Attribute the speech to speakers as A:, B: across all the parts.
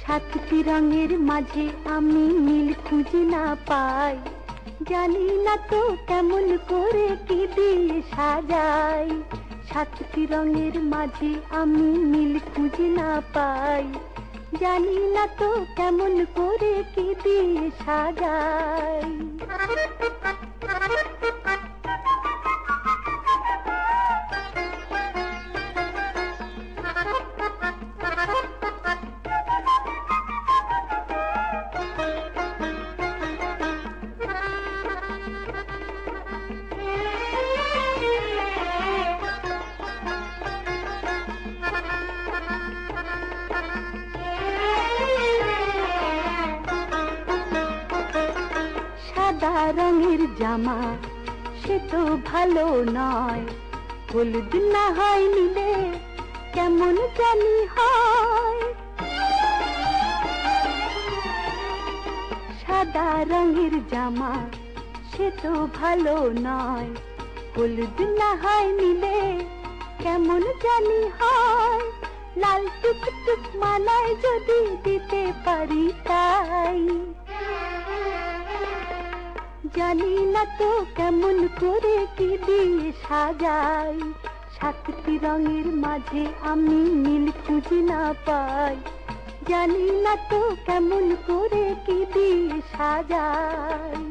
A: সাতটি রঙের মাঝে আমি নীল খুঁজে না পাই, জানি না তো কেমন করে কি দিয়ে সাজাই। সাতটি রঙের মাঝে আমি নীল খুঁজে না পাই, জানি না তো কেমন করে কি দিয়ে সাজাই। সাদা রঙের জামা সে তো ভালো নয়, হলুদ না হয় নিলে কেমন জানি হয়। সাদা রঙের জামা সে তো ভালো নয়, হলুদ না হয় নিলে কেমন জানি হয়। লাল টুকটুক মালায় যদি দিতে পারি তাই, জানি না তো কেমন করে কি দিয়ে সাজাই। সাতটি রঙের মাঝে আমি নীল খুঁজে না পাই, জানি না তো কেমন করে কি দিয়ে সাজাই।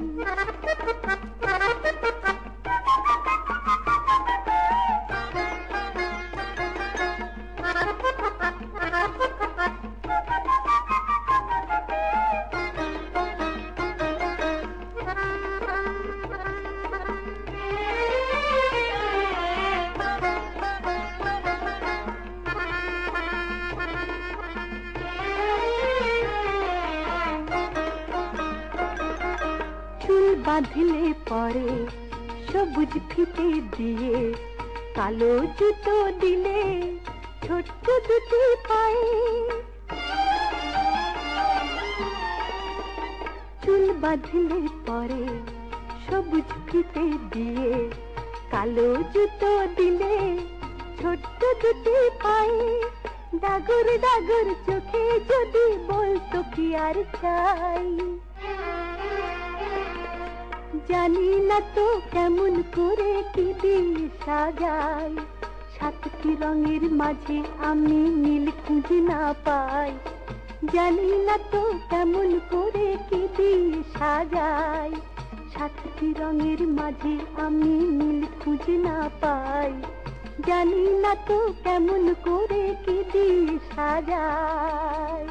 A: চুল বাঁধলে পরে সবুজ ফিতে দিয়ে, কালো জুতো দিলে ছোট্ট দুটি পায়ে। চুল বাঁধলে পরে সবুজ ফিতে দিয়ে, কালো জুতো দিলে ছোট্ট দুটি পায়ে। ডাগর ডাগর চোখে যদি বলতো কি আর চাই, জানি না তো কেমন করে কি দিয়ে সাজাই। সাতটি রঙের মাঝে আমি নীল খুঁজে না পাই, জানি না তো কেমন করে কি দিয়ে সাজাই। সাতটি রঙের মাঝে আমি নীল খুঁজে না পাই, জানি না তো কেমন করে কি দিয়ে সাজাই।